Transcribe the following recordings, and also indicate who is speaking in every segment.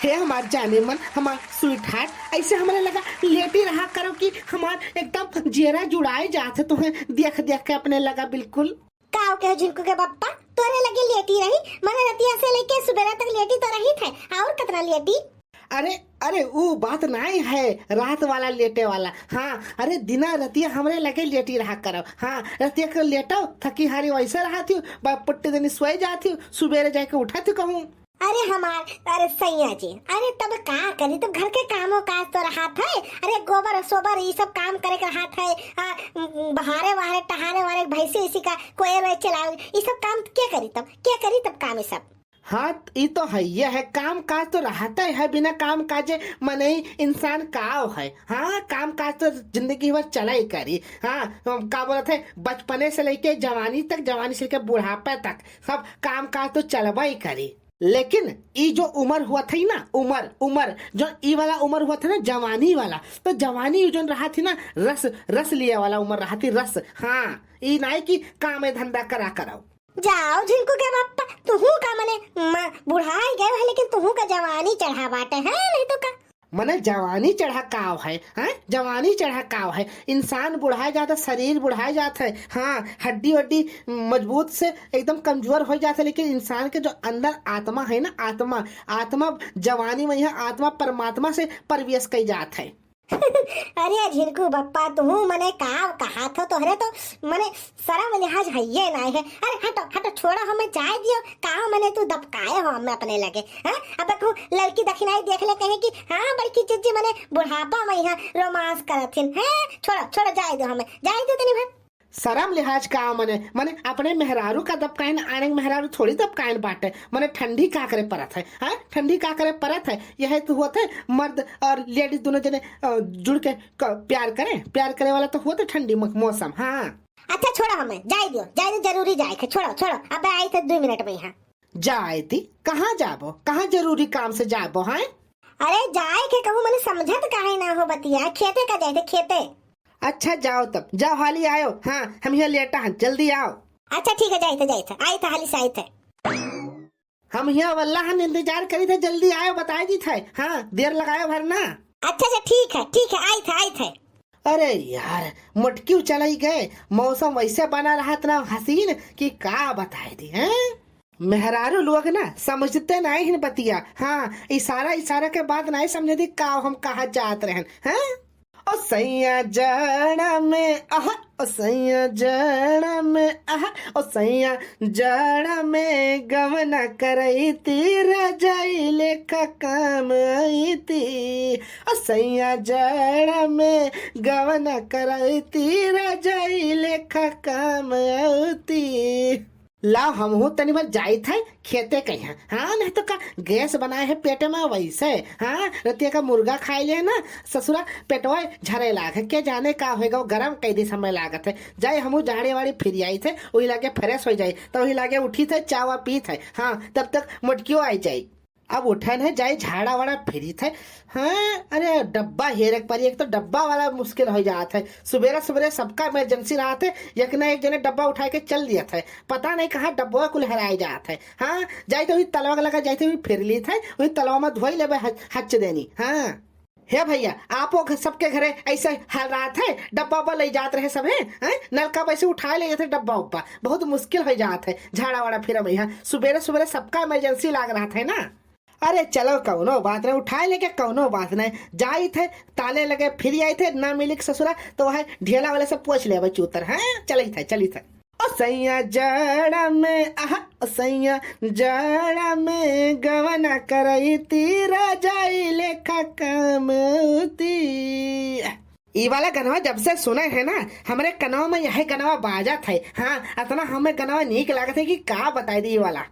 Speaker 1: हे हमार जाने मन, हमार स्वीट हार्ट, ऐसे हमारे लगा लेटी रहा करो कि हमार एकदम जेरा जुड़ाए जाते तुम्हें देख देख के अपने लगा बिल्कुल।
Speaker 2: काव के झिनकू के बप्पा तोरे लगे लेटी रही, मैंने रतिया से लेके सुबह तक लेटी तो रही थे, और कितना लेटी।
Speaker 1: अरे अरे वो बात नहीं है, रात वाला लेटे वाला। हाँ अरे दिना रतिया हमरे लगे लेटी रहा करो। हाँ रतिया को लेटो थकी हारी वैसे रहा थी, पुट्टे दिन सोए जाती, सुबेरे जाके उठा थी कहूँ।
Speaker 2: अरे हमार, अरे सैया जी, अरे तब का करी, तब घर के कामों काज तो रहा था। अरे गोबर सोबर ये सब काम करे के रहा था, बहारे वहारे टहारे वारे भैंसे इसी का कोयल चलाओ, ये सब काम क्या करी तब काम ये सब।
Speaker 1: हाँ ये तो है, ये है काम काज तो रहता है, बिना काम काजे मने इंसान काव है। हाँ काम काज तो जिंदगी भर चला ही करी। हाँ का बोलत है, बचपने से लेके जवानी तक, जवानी से लेके बुढ़ापे तक सब काम काज तो चलवा ही करी। लेकिन ये जो उम्र हुआ थी ना, उम्र जो ई वाला उम्र हुआ था ना जवानी वाला, तो जवानी जो रहा थी ना रस लिया वाला उम्र रहा थी, रस। हाँ ये नहीं कि काम धंधा करा कराओ।
Speaker 2: जाओ झिनकू के बापा, तुहू का मने बुढ़ाई गए है, लेकिन तुहू का जवानी चढ़ा बाटे है, नहीं तो का
Speaker 1: मने जवानी चढ़ा काव है। हाँ जवानी चढ़ा काव है, इंसान बुढ़ाए जाता, शरीर बुढ़ाए जाता है। हाँ हड्डी वड्डी मजबूत से एकदम कमजोर हो जाता है, लेकिन इंसान के जो अंदर आत्मा है ना, आत्मा जवानी में यह आत्मा परमात्मा से प्रवेश कई जाता है।
Speaker 2: अरे झिनकू बप्पा तुहू मने काव कहा था तोहरे तो मने शर्म लिहाज है ये नहीं है। अरे हटो छोड़ो, हमें चाय दियो, काव मने तू दबकाए हो हमें अपने लगे। हाँ अब देखो लड़की दक्षिणाई देख ले कहे कि हाँ बड़की चिज्जी मने बुढ़ापा में यहाँ रोमांस करथिन है। छोड़ो जाए दो, हमें जाए दो तनी भर।
Speaker 1: शरम लिहाज का मने अपने मेहरारू का दबकाइन आने मेहरारू थोड़ी दबकाइन बाटे। मने ठंडी का करे परत है। हाँ ठंडी का करे परत है, यह तो होता है मर्द और लेडीज दोनों जने जुड़ के प्यार करे वाला तो होता ठंडी मौसम। हाँ
Speaker 2: अच्छा छोड़ो, हमें जाए दो जरूरी जाए थे। छोड़ो अब आई थे 2 मिनट में यहाँ।
Speaker 1: जाए थी कहाँ जाबो, कहाँ जरूरी काम से जाबो। हाँ
Speaker 2: अरे जाए के कहूँ मैंने समझत काहे ना हो बतिया, खेते का जाए थे खेते।
Speaker 1: अच्छा जाओ, तब जाओ हाली आयो। हाँ हम यहाँ लेटा हैं, जल्दी आओ।
Speaker 2: अच्छा ठीक है जाए थे आई था हाली से आई थे।
Speaker 1: हम यहाँ वल्लाह इंतजार करी थे, जल्दी आयो बताए दी थे। हाँ देर लगायो भरना।
Speaker 2: अच्छा ठीक है आई थे।
Speaker 1: अरे यार मटकी चलाई गए, मौसम वैसे बना रहा था हसीन कि का बताए दी है। मेहरारू लोग ना समझते नहीं है बतिया। हाँ इशारा के बाद नहीं समझे दी का हम कहा जात रहे हैं। ओ सैया जड़ा में आह, ओ सैया जड़ा में आह, ओ सैया जड़ा में गवना करई ती, रजाई लेखा काम आई ती। ओ सैया जड़ा में गवना करई ती, रजाई लेखा काम आती। लाओ हम हूँ तनी बार जाई था खेते कहीं। हाँ नहीं तो का गैस बनाए है पेट में वैसे। हाँ रतिया का मुर्गा खाई ले ना ससुरा पेटवा झरे लाग है, क्या जाने का होगा वो गरम कई दी समय लागत है। जाए हम झाड़े वाड़ी फिर आई थे, वही लागे फ्रेश हो जाये, तो वही लागे उठी थे चावा पी थे। हाँ तब तक मटकियों आई जाये। अब उठन है जाए झाड़ा वाड़ा फिरी थे। हाँ अरे डब्बा हेरक पर, एक तो डब्बा वाला मुश्किल हो जाता है। सुबेरा सबका इमरजेंसी रहा थे, एक न एक जने डब्बा उठा के चल दिया था, पता नहीं कहाँ डब्बा कुल हराए जाते है। हाँ जाए तो वही तलवा लगा जाए थे, फिर ली थे वही तलवा में धोई ले हच देनी। हाँ हे भैया आपो सबके घरे ऐसे हाल रहा था, डब्बा उब्बा ले जाते रहे सब है, नलका वैसे उठा ले जाते डब्बा उब्बा, बहुत मुश्किल हो जाता है झाड़ा वाड़ा फिर भैया। सुबेरे सबका इमरजेंसी लाग रहा था ना। अरे चलो कौनो बात नहीं, उठाए लेके कौनो बात नहीं। जाई थे ताले लगे फिर आई थे, ना मिली ससुरा तो वह ढेला वाले से पूछ ले चूतर। हाँ चली थे। ओ सैया जड़ा में आह, ओ सैया जड़ा में गवना करई ती, रजाई लेखा काम आती। ई वाला गनवा जब से सुने है ना, हमारे कनवा में यही गनवा बाजा थे। हाँ इतना हमें गनवा नीक लागत है कि का बताई दी वाला।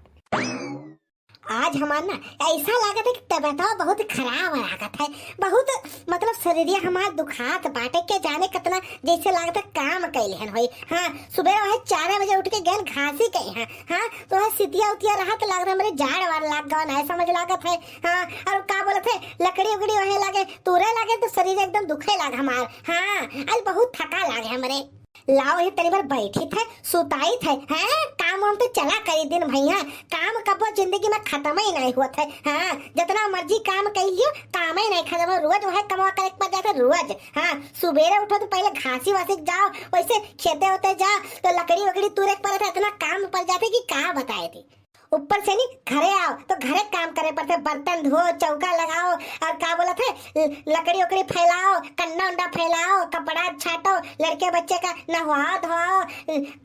Speaker 2: आज हमार ना ऐसा लागत है कि तबीयत बहुत खराब लागत है, बहुत मतलब शरीरिया हमार दुखात बाटे के जाने कितना जैसे लागत है काम कैले हन होई। हाँ सुबह वह 4 बजे उठ के गए घासी कही है। हाँ तो वह सितिया उतिया रहा तो लग रहा मेरे जाड़ वार लाग गवा नहीं समझ लागत है। हाँ और का बोलत है लकड़ी उकड़ी वहे लागे तुरे लागे तो शरीर एकदम दुखे लाग हमार। हाँ आज बहुत थका लागे हमारे। लाओ ये तनी बार बैठी थे सुताई थे हैं काम हम तो चला करी दिन भैया काम कबो जिंदगी में खत्म ही नहीं हुआ थे हाँ जितना मर्जी काम कर लियो काम ही नहीं खत्म रोज वह कमा करे पर जाते रोज हाँ सुबेरे उठो तो पहले घासी वासी जाओ वैसे खेते होते जाओ तो लकड़ी वकड़ी तुरे पर इतना काम पड़ जाते कि कहाँ बताए थी ऊपर से नहीं घरे आओ तो घरे काम करे पड़ते बर्तन धो चौका लगाओ और क्या बोला थे लकड़ी उकड़ी फैलाओ कंडा उंडा फैलाओ कपड़ा छाटो लड़के बच्चे का नहवाओ धोआओ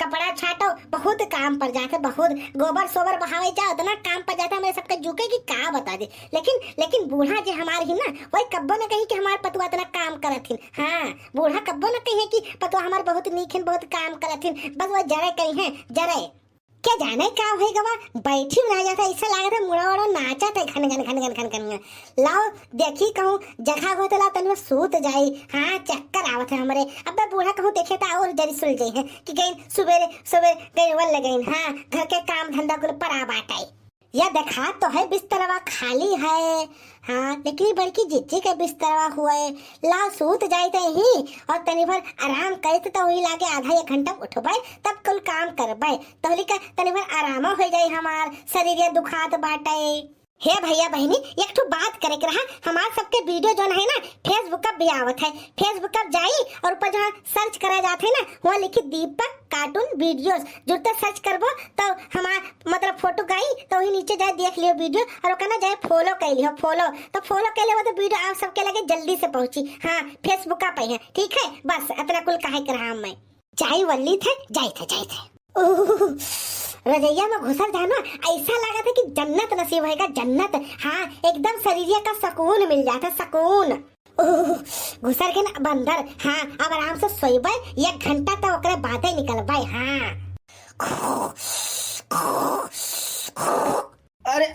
Speaker 2: कपड़ा छाटो बहुत काम पड़ जाते बहुत गोबर सोबर बहावे जाओ इतना काम पड़ जाता मेरे सबके झुके की का बता दे लेकिन बूढ़ा जो हमारे ही ना वही कब्बो न कही कि हमारे पतुआ इतना काम करत हिन हाँ बूढ़ा कब्बो न कही कि पतुआ हमारे बहुत नीक बहुत काम करत हिन बस वो जरे कही है जरे क्या जाने क्या होएगा वहाँ बैठी रह जाता ऐसा लगा था मुड़ा वड़ा नाचा था घन घन घन घन घन घन लाओ देखी कहूँ जगह हो तो लाओ तन में सूत जाई हाँ चक्कर आवत है हमारे अब बूढ़ा कहूँ देखे तो और जरी सुल जाई है कि गई सुबेरे सुबह गई वल गई हाँ घर के काम धंधा कुल परा बाटाई या देखा तो है बिस्तरवा खाली है हाँ लेकिन बड़की जिज्जी के बिस्तरवा हुआ है लाओ सूत जाते ही और तनी भर आराम करते तो वही लागे आधा एक घंटा उठबे तब कुल काम करबे तो का तनी भर आराम हो जाए हमार शरीर दुखात बाटे हे भैया बहनी एक तो बात करे के रहा हमारे सबके वीडियो जो है ना फेसबुक पर भी आवत है फेसबुक पर जाई और ऊपर जहाँ सर्च करा जाते है ना वहाँ लिखी दीपक कार्टून वीडियोस जुड़ते सर्च करबो तो हमार मतलब फोटो गई तो वही नीचे जाए देख लियो वीडियो और कहना जाए फॉलो कर लियो फॉलो कर लियो तो वीडियो आप सबके लगे जल्दी से पहुंची हाँ फेसबुक पे है ठीक है बस इतना कुल काहे कर रहा मैं चाय वल्ली थे जाए थे रजैया में घुसर जाना ऐसा लगा था कि जन्नत नसीब होगा जन्नत हाँ एकदम शरीर का सुकून मिल जाता सुकून घुसर के ना बंदर हाँ अब आराम से सोइबे 1 घंटा तो ओकरे बातें निकलबे हाँ
Speaker 1: अरे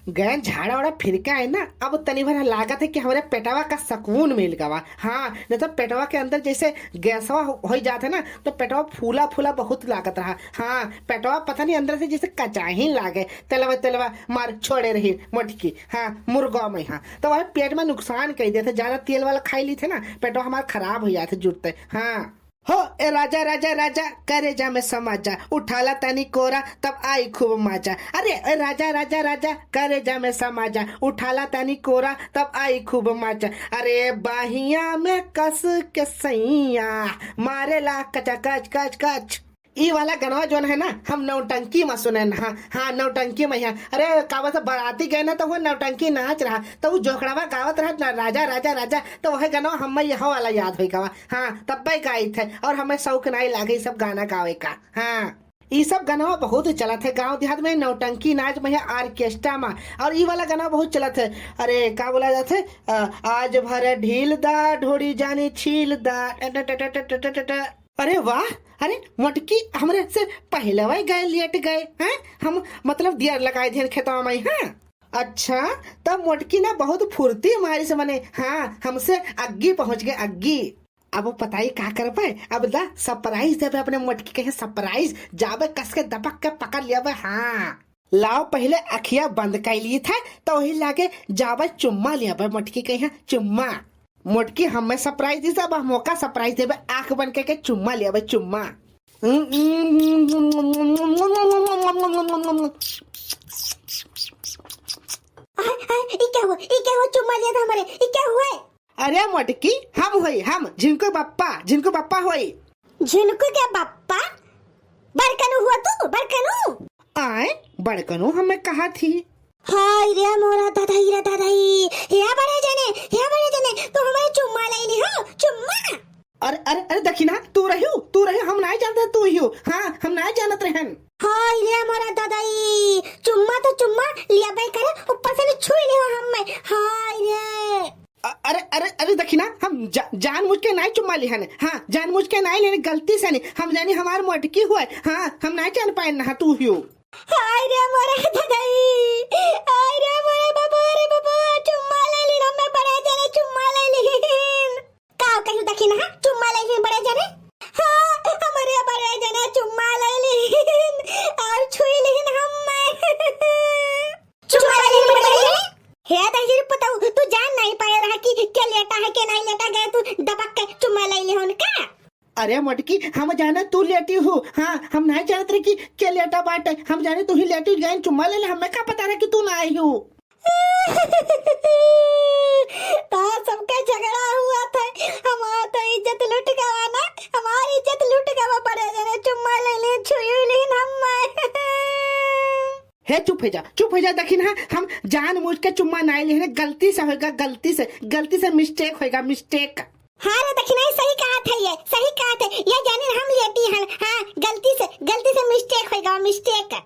Speaker 1: गए झाड़ा वाड़ा फिर के आए ना अब तनी भर लागत है कि हमारे पेटवा का सुकून मिल गवा हाँ नहीं तो पेटवा के अंदर जैसे गैसवा हो जाते ना तो पेटवा फूला फूला बहुत लागत रहा हाँ पेटवा पता नहीं अंदर से जैसे कचाही लागे तलवा मार छोड़े रही मटकी हाँ मुर्गा में हाँ तो वह पेट में नुकसान कर देते ज्यादा तेल वाला खाई ली थे ना पेटवा हमारा खराब हो जाते जुटते हाँ हो ए राजा राजा राजा करे जा में समाजा उठाला तनी कोरा तब आई खूब मजा अरे ए राजा राजा राजा करे जा में समाजा उठाला तनी कोरा तब आई खूब मजा अरे बाहिया में कस के सैया मारेला कचा कच कच कच ई वाला गनवा जो है ना हम नौटंकी में सुने ना हाँ नौटंकी में यहाँ अरे कावत बाराती गए ना तो वो नौटंकी नाच रहा तो वो जोखड़ावा गावत रहा ना राजा राजा राजा तो वह गनवा हमें यह वाला याद हुई गवा हाँ तब गाई थे और हमें शौक नहीं लागे सब गाना गावे का हाँ ये सब गाना बहुत चला थे गांव देहात में नौटंकी नाच में ऑर्केस्ट्रा में और ये वाला गाना बहुत चला थे अरे क्या बोला जाते आज भर ढील दा ढोड़ी जानी छील दा अरे वाह अरे मटकी हमरे से पहले वही गए लेट गए हैं हम मतलब दियर लगाए थे खेतवा में हाँ अच्छा तब मटकी ना बहुत फुर्ती हमारी से मने हाँ हमसे अग्गी पहुंच गए अग्गी अब वो पता ही क्या कर पाए अब दा सरप्राइज देवे अपने मटकी के सरप्राइज जावे कस के दबक के पकड़ लिया हाँ लाओ पहले अखिया बंद कर लिए था तो वही लागे जावे चुम्मा लिया मटकी के यहाँ चुम्मा मोटकी हमें सरप्राइज दी सब मौका सरप्राइज देवे आंख बन के चुम्मा लिया भाई चुम्मा
Speaker 2: क्या हुआ चुम्मा लिया था हमारे क्या हुआ
Speaker 1: अरे मोटकी हम जिनको पप्पा हुई
Speaker 2: जिनको क्या पप्पा बड़कनू हुआ तू बड़कनू
Speaker 1: आए बड़कनू हमें कहा थी
Speaker 2: हाय रे मोरा दादाई या बड़े जने तो हमारे चुम्मा ले ली हो चुम्मा
Speaker 1: अरे दखिना तू रही हम नहीं जानते तू ही हो हाँ हम नहीं जानत रहन
Speaker 2: हाय रे मोरा दादाई चुम्मा तो चुम्मा लिया बे करे ऊपर से छुई ले हम में हाय रे
Speaker 1: अरे दखिना हम जानबूझ के नहीं चुम्मा ली हन हाँ जानबूझ के नहीं लेने गलती से नहीं हम जानी हमार मटकी हुआ हाँ हम नहीं जान पाए ना तू ही हो
Speaker 2: हाय रे मोरा दादाई हाय रे मोरा बाबा चुम्मा ले ली हम बड़े जने चुम्मा ले ली का कहीं दखिना हाँ चुम्मा ले ली बड़े जने हाँ हमारे बड़े जने चुम्मा ले ली और छुई ली हम चुम्मा ले ली बड़े जने हे दहजरी पताऊ तू जान नहीं पाया रहा कि क्या लेटा है क्या नहीं लेटा गया तू दबक के चुम्मा ले ले होन का।
Speaker 1: अरे मटकी हम जाने तू लेटी हो, हाँ हम नहीं जानते रहे कि क्या लेटा बाटे, हम जाने तू ही लेटी गए चुम्मा ले ले, हमें क्या पता रहा कि तू ना आई हो।
Speaker 2: तो सबका झगड़ा हुआ था, हमारा तो इज्जत लूट गवा ना, हमारी इज्जत लूट गवा पड़े जने चुम्मा ले ले छुई ले हम।
Speaker 1: हे चुप हो जा दखिन, हाँ हम जान मुझ के चुम्मा नहीं ले, गलती से होगा, गलती से मिस्टेक होगा, मिस्टेक।
Speaker 2: हाँ रे दखिना सही कहा था, ये सही कहा था, ये जाने हम लेटी हैं, हाँ गलती से मिस्टेक होगा, मिस्टेक।